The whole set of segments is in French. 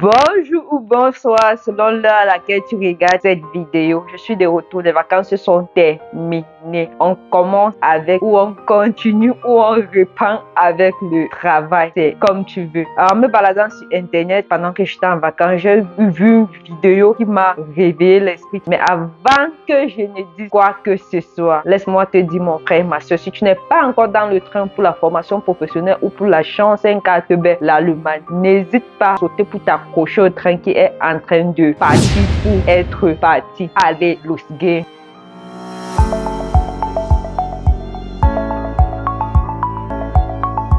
Bonjour ou bonsoir selon l'heure à laquelle tu regardes cette vidéo. Je suis de retour, les vacances sont terminées. On commence avec ou on continue ou on reprend avec le travail. C'est comme tu veux. En me baladant sur internet pendant que j'étais en vacances, j'ai vu une vidéo qui m'a réveillé l'esprit. Mais avant que je ne dise quoi que ce soit, laisse-moi te dire mon frère, ma soeur, si tu n'es pas encore dans le train pour la formation professionnelle ou pour la chance 5 carte belle, l'Allemagne, n'hésite pas à sauter pour t'accrocher au train qui est en train de partir pour être parti. Allez, los gars.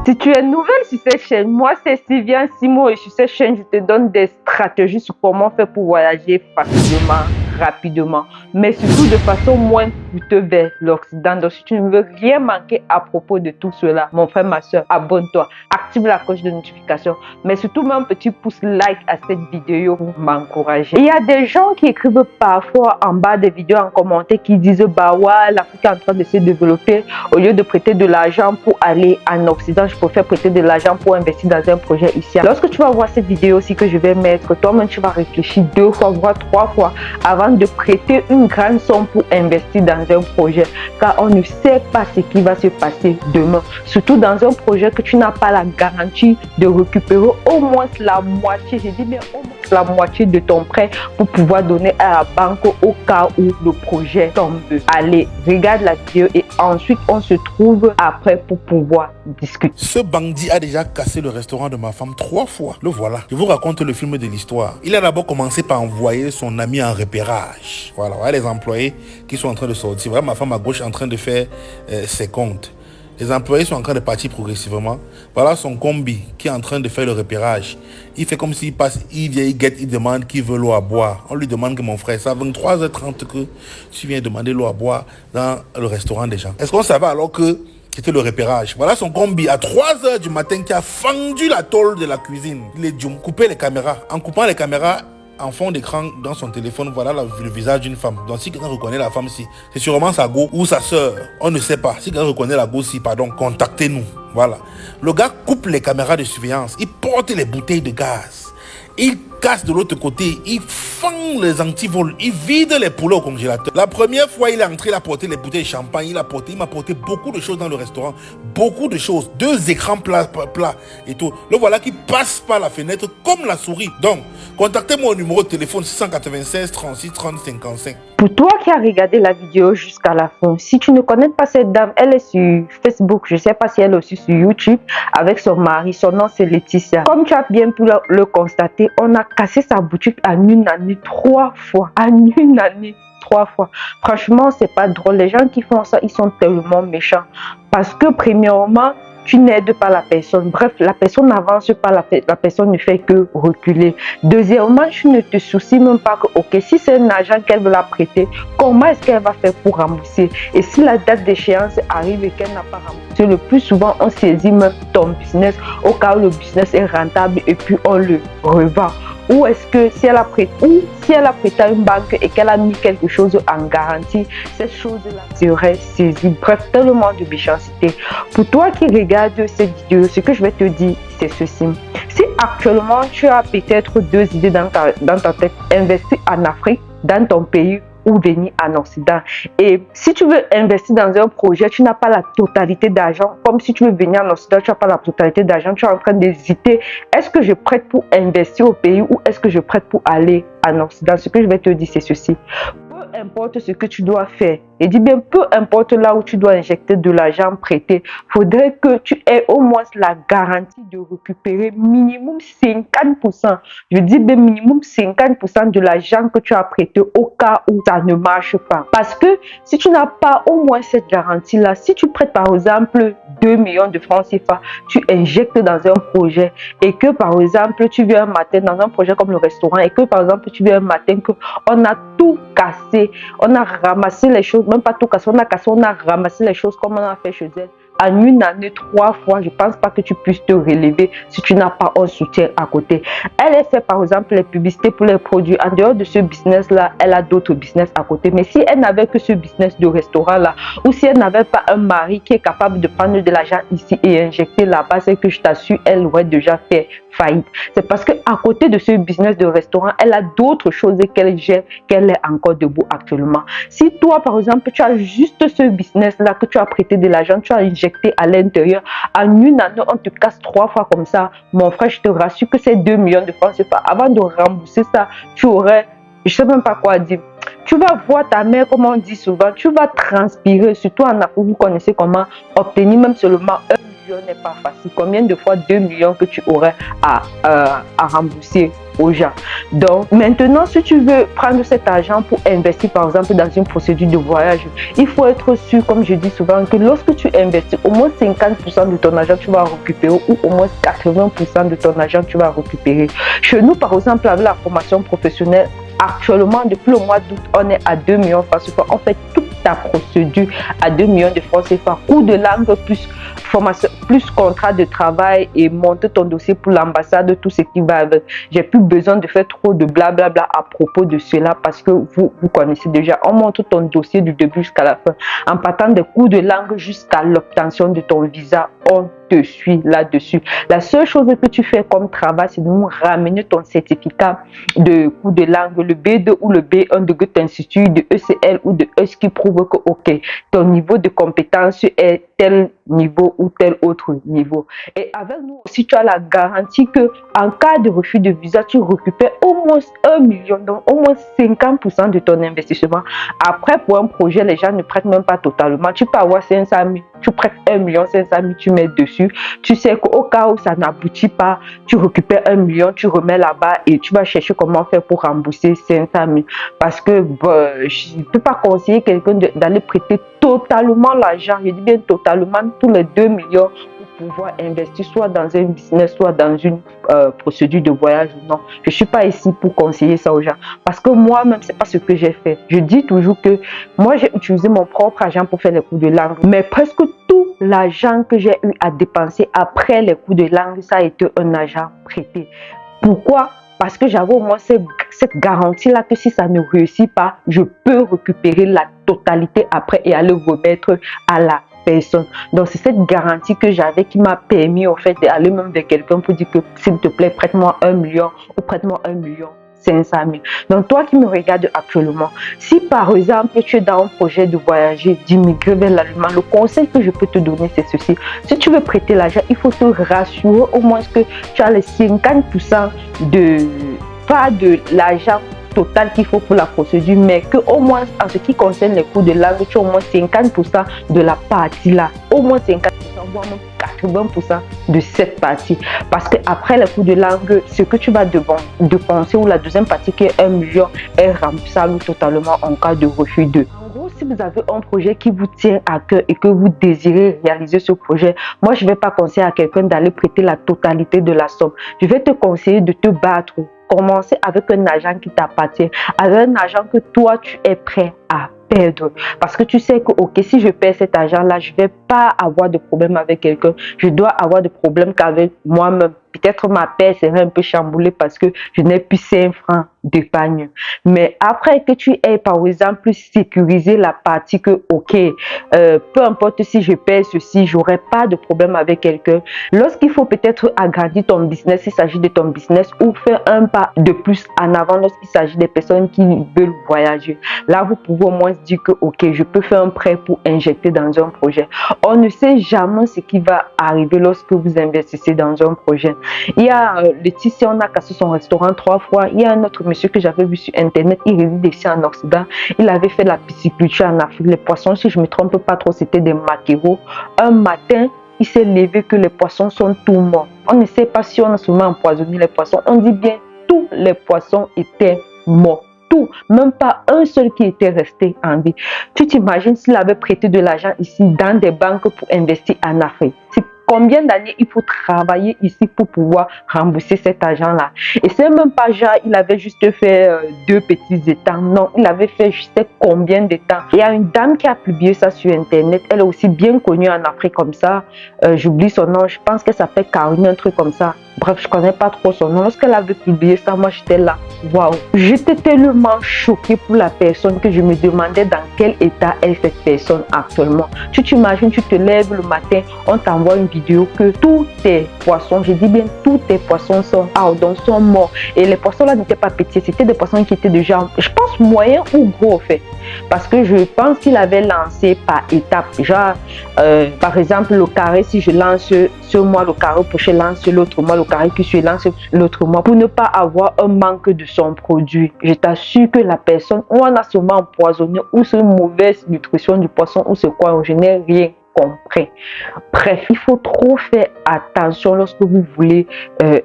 Si tu es nouvelle sur cette chaîne, moi c'est Sylviane Simon et sur cette chaîne, je te donne des stratégies sur comment faire pour voyager facilement, rapidement, mais surtout de façon moins coûteuse vers l'Occident. Donc si tu ne veux rien manquer à propos de tout cela, mon frère, ma soeur, abonne-toi, active la cloche de notification, mais surtout mets un petit pouce like à cette vidéo pour m'encourager. Il y a des gens qui écrivent parfois en bas des vidéos en commentaire qui disent bah ouais, l'Afrique est en train de se développer, au lieu de prêter de l'argent pour aller en Occident, je préfère prêter de l'argent pour investir dans un projet ici. Lorsque tu vas voir cette vidéo aussi que je vais mettre, toi-même tu vas réfléchir 2 fois, voire 3 fois avant de prêter une grande somme pour investir dans un projet, car on ne sait pas ce qui va se passer demain, surtout dans un projet que tu n'as pas la garantie de récupérer au moins la moitié, je dis bien au moins la moitié de ton prêt pour pouvoir donner à la banque au cas où le projet tombe. Allez, regarde la vidéo et ensuite on se trouve après pour pouvoir discuter. Ce bandit a déjà cassé le restaurant de ma femme 3 fois. Le voilà. Je vous raconte le film de l'histoire. Il a d'abord commencé par envoyer son ami en repérage. Voilà, les employés qui sont en train de sortir. Voilà ma femme à gauche en train de faire ses comptes. Les employés sont en train de partir progressivement. Voilà son combi qui est en train de faire le repérage. Il fait comme s'il passe, il vient, il guette, il demande qui veut l'eau à boire. On lui demande que mon frère, c'est à 23h30 que tu viens demander l'eau à boire dans le restaurant des gens. Est-ce qu'on savait alors que c'était le repérage? Voilà son combi à 3h du matin qui a fendu la tôle de la cuisine. Il est coupé les caméras. En coupant les caméras, en fond d'écran dans son téléphone, voilà le visage d'une femme. Donc si quelqu'un reconnaît la femme, c'est sûrement sa go ou sa soeur. On ne sait pas. Si quelqu'un reconnaît la go, pardon, contactez-nous. Voilà. Le gars coupe les caméras de surveillance. Il porte les bouteilles de gaz. Il casse de l'autre côté, il fend les antivols, il vide les poulets au congélateur. La première fois, il est entré, il a porté les bouteilles de champagne, il m'a porté beaucoup de choses dans le restaurant, beaucoup de choses, 2 écrans plats et tout. Le voilà qui passe par la fenêtre comme la souris. Donc, contactez-moi au numéro de téléphone 696 36 30 55. Pour toi qui as regardé la vidéo jusqu'à la fin, si tu ne connais pas cette dame, elle est sur Facebook, je ne sais pas si elle est aussi sur YouTube, avec son mari, son nom c'est Laetitia. Comme tu as bien pu le constater, on a cassé sa boutique en une année 3 fois. En une année 3 fois. Franchement, c'est pas drôle. Les gens qui font ça, ils sont tellement méchants. Parce que premièrement, tu n'aides pas la personne. Bref, la personne n'avance pas, la personne ne fait que reculer. Deuxièmement, tu ne te soucies même pas que, ok, si c'est un argent qu'elle veut la prêter, comment est-ce qu'elle va faire pour rembourser? Et si la date d'échéance arrive et qu'elle n'a pas remboursé, le plus souvent, on saisit même ton business au cas où le business est rentable et puis on le revend. Ou est-ce que si elle a prêté à une banque et qu'elle a mis quelque chose en garantie, cette chose-là serait saisie. Bref, tellement de méchanceté. Pour toi qui regardes cette vidéo, ce que je vais te dire, c'est ceci. Si actuellement tu as peut-être 2 idées dans ta tête, investir en Afrique, dans ton pays, ou venir en Occident. Et si tu veux investir dans un projet, tu n'as pas la totalité d'argent. Comme si tu veux venir en Occident, tu n'as pas la totalité d'argent. Tu es en train d'hésiter. Est-ce que je prête pour investir au pays ou est-ce que je prête pour aller en Occident? Ce que je vais te dire, c'est ceci. Peu importe ce que tu dois faire, et dis bien peu importe là où tu dois injecter de l'argent prêté, faudrait que tu aies au moins la garantie de récupérer minimum 50%. Je dis bien minimum 50% de l'argent que tu as prêté au cas où ça ne marche pas. Parce que si tu n'as pas au moins cette garantie-là, si tu prêtes par exemple 2 millions de francs CFA, tu injectes dans un projet et que par exemple tu viens un matin dans un projet comme le restaurant et que par exemple tu viens un matin qu'on a tout cassé, on a ramassé les choses, même pas tout cassé, on a ramassé les choses comme on a fait chez elle. en une année 3 fois, je ne pense pas que tu puisses te relever si tu n'as pas un soutien à côté. Elle fait par exemple les publicités pour les produits. En dehors de ce business-là, elle a d'autres business à côté. Mais si elle n'avait que ce business de restaurant-là, ou si elle n'avait pas un mari qui est capable de prendre de l'argent ici et injecter là-bas, c'est que je t'assure, elle aurait déjà fait faillite. C'est parce qu'à côté de ce business de restaurant, elle a d'autres choses qu'elle gère, qu'elle est encore debout actuellement. Si toi, par exemple, tu as juste ce business-là, que tu as prêté de l'argent, tu as injecté à l'intérieur, en une année, on te casse 3 fois comme ça, mon frère, je te rassure que c'est 2 millions de francs CFA. Avant de rembourser ça, tu aurais, je ne sais même pas quoi dire. Tu vas voir ta mère, comme on dit souvent, tu vas transpirer, surtout en Afrique, vous connaissez comment obtenir même seulement 1 million n'est pas facile. Combien de fois 2 millions que tu aurais à rembourser aux gens. Donc maintenant, si tu veux prendre cet argent pour investir par exemple dans une procédure de voyage, il faut être sûr, comme je dis souvent, que lorsque tu investis, au moins 50% de ton argent tu vas récupérer, ou au moins 80% de ton argent tu vas récupérer. Chez nous, par exemple, avec la formation professionnelle, actuellement, depuis le mois d'août, on est à 2 millions de francs CFA. On fait toute ta procédure à 2 millions de francs CFA. Cours de langue plus formation, plus contrat de travail et monter ton dossier pour l'ambassade, tout ce qui va avec. J'ai plus besoin de faire trop de blablabla à propos de cela parce que vous connaissez déjà. On monte ton dossier du début jusqu'à la fin. En partant des cours de langue jusqu'à l'obtention de ton visa, on te suit là-dessus. La seule chose que tu fais comme travail, c'est de nous ramener ton certificat de cours de langue, le B2 ou le B1 de Goethe Institut, de ECL ou de ES qui prouve que, ok, ton niveau de compétence est tel niveau ou tel autre niveau. Et avec nous aussi, tu as la garantie que en cas de refus de visa, tu récupères au moins 1 million, donc au moins 50% de ton investissement. Après, pour un projet, les gens ne prêtent même pas totalement. Tu peux avoir 500 000, tu prêtes 1 500 000, tu mets dessus. Tu sais qu'au cas où ça n'aboutit pas, tu récupères 1 million, tu remets là-bas et tu vas chercher comment faire pour rembourser 500 000. Parce que je ne peux pas conseiller quelqu'un d'aller prêter totalement l'argent, je dis bien totalement, tous les 2 millions pour pouvoir investir soit dans un business, soit dans une procédure de voyage. Non, je ne suis pas ici pour conseiller ça aux gens. Parce que moi-même, ce n'est pas ce que j'ai fait. Je dis toujours que moi, j'ai utilisé mon propre argent pour faire les cours de langue. Mais presque tout l'argent que j'ai eu à dépenser après les cours de langue, ça a été un argent prêté. Pourquoi? Parce que j'avais au moins cette garantie-là que si ça ne réussit pas, je peux récupérer la totalité après et aller remettre à la personne. Donc c'est cette garantie que j'avais qui m'a permis en fait d'aller même vers quelqu'un pour dire que s'il te plaît, prête-moi 1 million ou prête-moi 1 million 500 000. Donc toi qui me regardes actuellement, si par exemple tu es dans un projet de voyager, d'immigrer vers l'Allemagne, le conseil que je peux te donner c'est ceci. Si tu veux prêter l'argent, il faut te rassurer au moins que tu as les 50% pas de l'argent total qu'il faut pour la procédure, mais que au moins en ce qui concerne les cours de langue, tu as au moins 50% de la partie là, au moins 50%, voire même 80% de cette partie. Parce que après les cours de langue, ce que tu vas dépenser ou la deuxième partie qui est 1 million est remboursable totalement en cas de refus de. En gros, si vous avez un projet qui vous tient à cœur et que vous désirez réaliser ce projet, moi je ne vais pas conseiller à quelqu'un d'aller prêter la totalité de la somme. Je vais te conseiller de te battre. Commencer avec un argent qui t'appartient, avec un argent que toi tu es prêt à perdre. Parce que tu sais que ok, si je perds cet argent-là, je ne vais pas avoir de problème avec quelqu'un. Je dois avoir de problème qu'avec moi-même. Peut-être ma paix serait un peu chamboulée parce que je n'ai plus 5 francs d'épargne. Mais après que tu aies par exemple sécurisé la partie que ok, peu importe si je perds ceci, j'aurai pas de problème avec quelqu'un. Lorsqu'il faut peut-être agrandir ton business, il s'agit de ton business, ou faire un pas de plus en avant lorsqu'il s'agit des personnes qui veulent voyager. Là, vous pouvez au moins dire que ok, je peux faire un prêt pour injecter dans un projet. On ne sait jamais ce qui va arriver lorsque vous investissez dans un projet. Il y a Laetitia, on a cassé son restaurant 3 fois. Il y a un autre monsieur que j'avais vu sur internet, il réside ici en Occident. Il avait fait la pisciculture en Afrique. Les poissons, si je ne me trompe pas trop, c'était des maquereaux. Un matin, il s'est levé que les poissons sont tous morts. On ne sait pas si on a seulement empoisonné les poissons. On dit bien tous les poissons étaient morts. Tout, même pas un seul qui était resté en vie. Tu t'imagines s'il avait prêté de l'argent ici dans des banques pour investir en Afrique. combien d'années il faut travailler ici pour pouvoir rembourser cet argent-là. Et c'est même pas genre, il avait juste fait 2 petits états. Non, il avait fait je sais combien de temps. Il y a une dame qui a publié ça sur Internet. Elle est aussi bien connue en Afrique comme ça. J'oublie son nom. Je pense qu'elle s'appelle Karine, un truc comme ça. Bref, je connais pas trop son nom. Lorsqu'elle avait publié ça, moi j'étais là. Waouh! J'étais tellement choquée pour la personne que je me demandais dans quel état est cette personne actuellement. Tu t'imagines, tu te lèves le matin, on t'envoie une vidéo que tous tes poissons, je dis bien tous tes poissons sont out, donc sont morts. Et les poissons là n'étaient pas petits, c'était des poissons qui étaient déjà, je pense, moyens ou gros en fait. Parce que je pense qu'il avait lancé par étapes. Genre, par exemple, le carré, si je lance ce mois le carré, prochain lance l'autre mois le carré, puis je lance l'autre mois, pour ne pas avoir un manque de son produit. Je t'assure que la personne, ou on a seulement empoisonné, ou c'est une mauvaise nutrition du poisson, ou c'est quoi, je n'ai rien compris. Bref, il faut trop faire attention lorsque vous voulez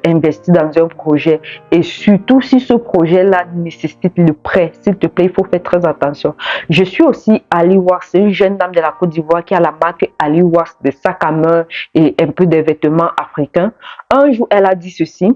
investir dans un projet, et surtout si ce projet-là nécessite le prêt, s'il te plaît, il faut faire très attention. Je suis aussi Ali Wax, c'est une jeune dame de la Côte d'Ivoire qui a la marque Ali Wax de sacs à main et un peu des vêtements africains. Un jour, elle a dit ceci.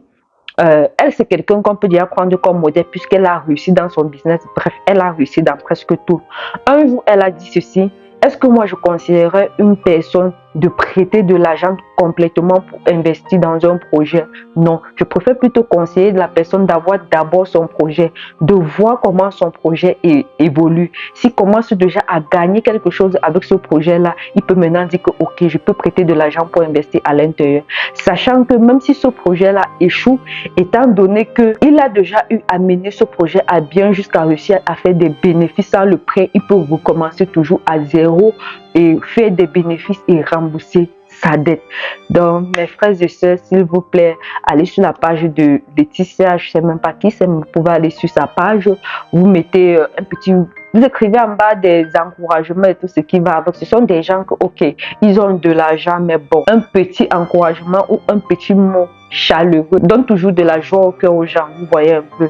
Elle, c'est quelqu'un qu'on peut déjà prendre comme modèle puisqu'elle a réussi dans son business. Bref, elle a réussi dans presque tout. Un jour, elle a dit ceci. Est-ce que moi, je considérerais une personne de prêter de l'argent complètement pour investir dans un projet? Non, je préfère plutôt conseiller de la personne d'avoir d'abord son projet, de voir comment son projet évolue. S'il commence déjà à gagner quelque chose avec ce projet-là, il peut maintenant dire que ok, je peux prêter de l'argent pour investir à l'intérieur. Sachant que même si ce projet-là échoue, étant donné qu'il a déjà eu à mener ce projet à bien jusqu'à réussir à faire des bénéfices sans le prêt, il peut recommencer toujours à zéro et faire des bénéfices et rembourser sa dette. Donc, mes frères et sœurs, s'il vous plaît, allez sur la page de Laetitia, je ne sais même pas qui c'est, mais vous pouvez aller sur sa page, vous mettez un petit... Vous écrivez en bas des encouragements et tout ce qui va avec. Ce sont des gens que, ok, ils ont de l'argent, mais bon, un petit encouragement ou un petit mot chaleureux donne toujours de la joie au cœur aux gens, vous voyez un peu.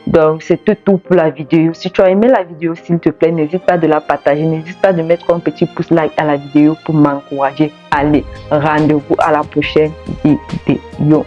Donc, c'était tout pour la vidéo. Si tu as aimé la vidéo, s'il te plaît, n'hésite pas de la partager, n'hésite pas de mettre un petit pouce like à la vidéo pour m'encourager. Allez, rendez-vous à la prochaine vidéo.